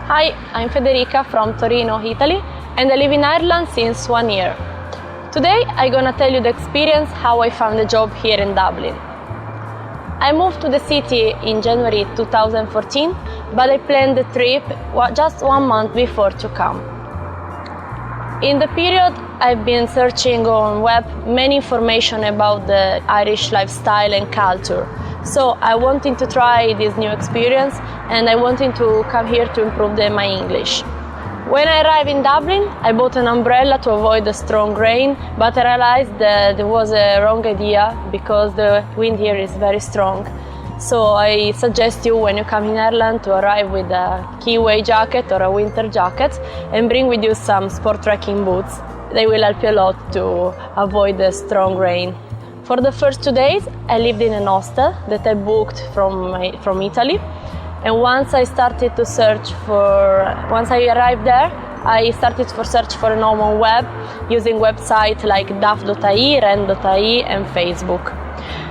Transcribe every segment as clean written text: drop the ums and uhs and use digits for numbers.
Hi, I'm Federica from Torino, Italy, and I live in Ireland since 1 year. Today I'm gonna tell you the experience how I found a job here in Dublin. I moved to the city in January 2014, but I planned the trip just 1 month before to come. In the period, I've been searching on web many information about the Irish lifestyle and culture. So I wanted to try this new experience and I wanted to come here to improve my English. When I arrived in Dublin, I bought an umbrella to avoid the strong rain, but I realized that there was a wrong idea because the wind here is very strong. So I suggest you, when you come in Ireland, to arrive with a keyway jacket or a winter jacket and bring with you some sport trekking boots. They will help you a lot to avoid the strong rain. For the first 2 days, I lived in an hostel that I booked from Italy. And once I arrived there, I started to search for a home on web using websites like daf.ie, ren.ie and Facebook.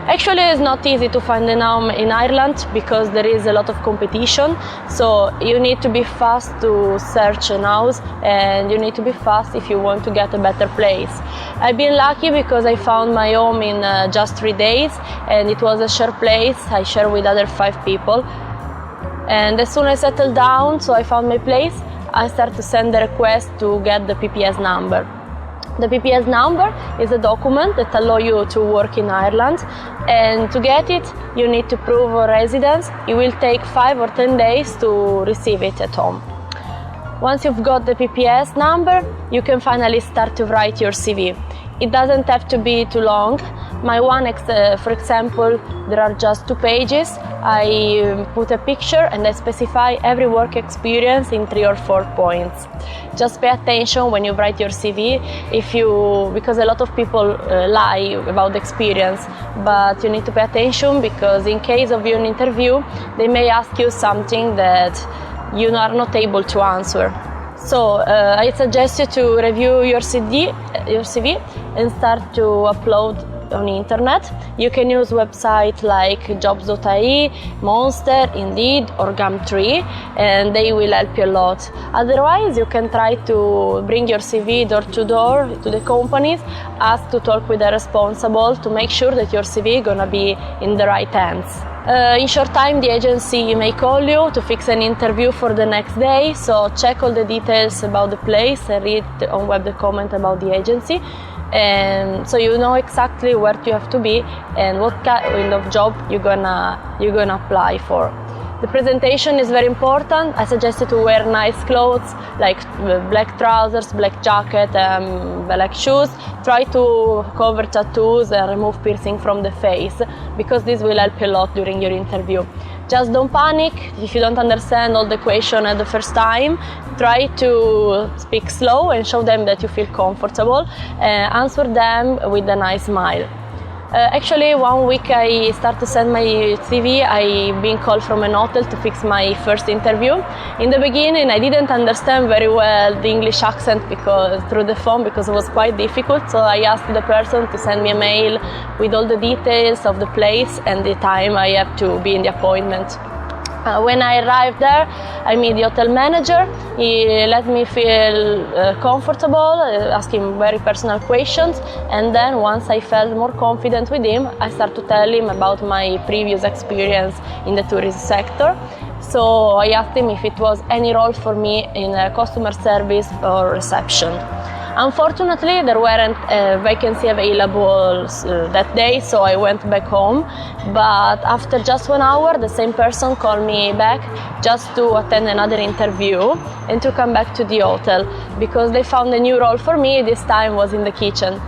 Actually, it's not easy to find a home in Ireland because there is a lot of competition. So you need to be fast to search a house and you need to be fast if you want to get a better place. I've been lucky because I found my home in just 3 days and it was a shared place. I shared with other 5 people. And as soon as I settled down, so I found my place, I started to send a request to get the PPS number. The PPS number is a document that allows you to work in Ireland, and to get it, you need to prove a residence. It will take 5 or 10 days to receive it at home. Once you've got the PPS number, you can finally start to write your CV. It doesn't have to be too long. My one, for example, there are just 2 pages. I put a picture and I specify every work experience in 3 or 4 points. Just pay attention when you write your CV, because a lot of people lie about the experience, but you need to pay attention because in case of an interview, they may ask you something that you are not able to answer. So I suggest you to review your CV and start to upload on the internet. You can use websites like jobs.ie, Monster, Indeed or Gumtree, and they will help you a lot. Otherwise, you can try to bring your CV door to door to the companies, ask to talk with the responsible to make sure that your CV is going to be in the right hands. In short time, the agency may call you to fix an interview for the next day, so check all the details about the place and read on web the comment about the agency. And so you know exactly where you have to be and what kind of job you're gonna apply for. The presentation is very important. I suggest you to wear nice clothes like black trousers, black jacket, black shoes. Try to cover tattoos and remove piercing from the face because this will help you a lot during your interview. Just don't panic. If you don't understand all the questions at the first time, try to speak slow and show them that you feel comfortable. Answer them with a nice smile. Actually, 1 week I start to send my CV. I've been called from an hotel to fix my first interview. In the beginning, I didn't understand very well the English accent through the phone because it was quite difficult. So I asked the person to send me a mail with all the details of the place and the time I have to be in the appointment. When I arrived there, I met the hotel manager. He let me feel comfortable, asking very personal questions. And then once I felt more confident with him, I started to tell him about my previous experience in the tourism sector. So I asked him if it was any role for me in customer service or reception. Unfortunately, there weren't a vacancy available that day, so I went back home. But after just 1 hour, the same person called me back just to attend another interview and to come back to the hotel because they found a new role for me. This time was in the kitchen.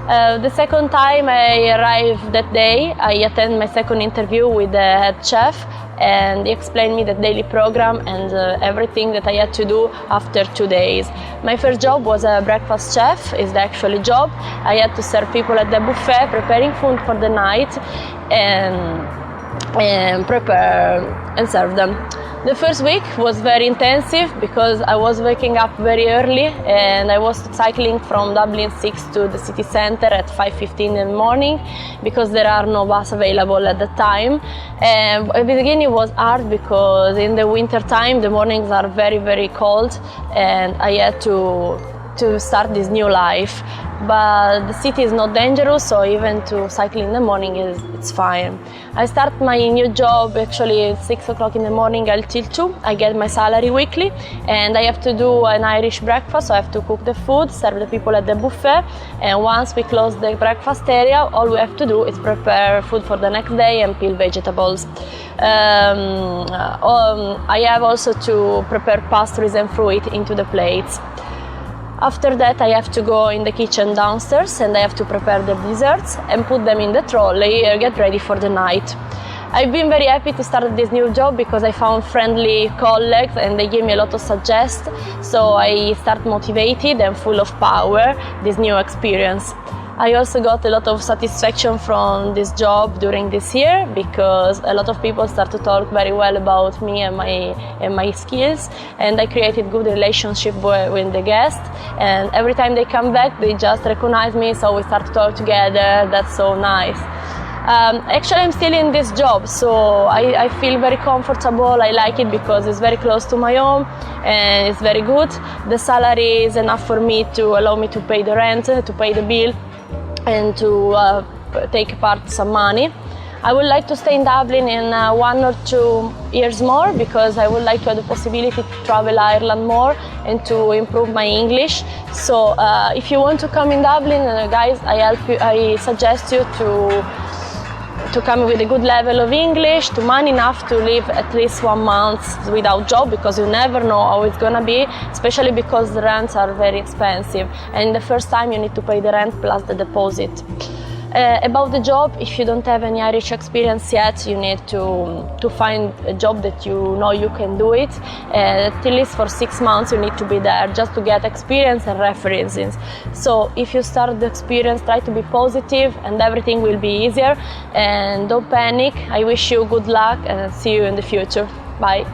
The second time I arrived that day, I attended my second interview with the head chef, and he explained me the daily program and everything that I had to do after 2 days. My first job was a breakfast chef, is the actual job. I had to serve people at the buffet, preparing food for the night and prepare and serve them. The first week was very intensive because I was waking up very early and I was cycling from Dublin 6 to the city center at 5:15 in the morning because there are no bus available at the time. And at the beginning it was hard because in the winter time the mornings are very, very cold and I had to start this new life. But the city is not dangerous, so even to cycle in the morning it's fine. I start my new job actually at 6 o'clock in the morning until 2. I get my salary weekly and I have to do an Irish breakfast, so I have to cook the food, serve the people at the buffet, and once we close the breakfast area, all we have to do is prepare food for the next day and peel vegetables. I have also to prepare pastries and fruit into the plates. After that, I have to go in the kitchen downstairs and I have to prepare the desserts and put them in the trolley and get ready for the night. I've been very happy to start this new job because I found friendly colleagues and they gave me a lot of suggestions, so I start motivated and full of power this new experience. I also got a lot of satisfaction from this job during this year because a lot of people start to talk very well about me and my skills, and I created good relationship with the guests, and every time they come back they just recognize me, so we start to talk together. That's so nice. Actually, I'm still in this job, so I feel very comfortable. I like it because it's very close to my home and it's very good. The salary is enough for me to allow me to pay the rent, to pay the bill, and to take apart some money. I would like to stay in Dublin in 1 or 2 years more because I would like to have the possibility to travel Ireland more and to improve my English. So if you want to come in Dublin, guys, I suggest you to come with a good level of English, to money enough to live at least 1 month without job, because you never know how it's gonna be, especially because the rents are very expensive and the first time you need to pay the rent plus the deposit. About the job, if you don't have any Irish experience yet, you need to find a job that you know you can do it. At least for 6 months you need to be there just to get experience and references. So if you start the experience, try to be positive and everything will be easier, and don't panic. I wish you good luck and see you in the future. Bye.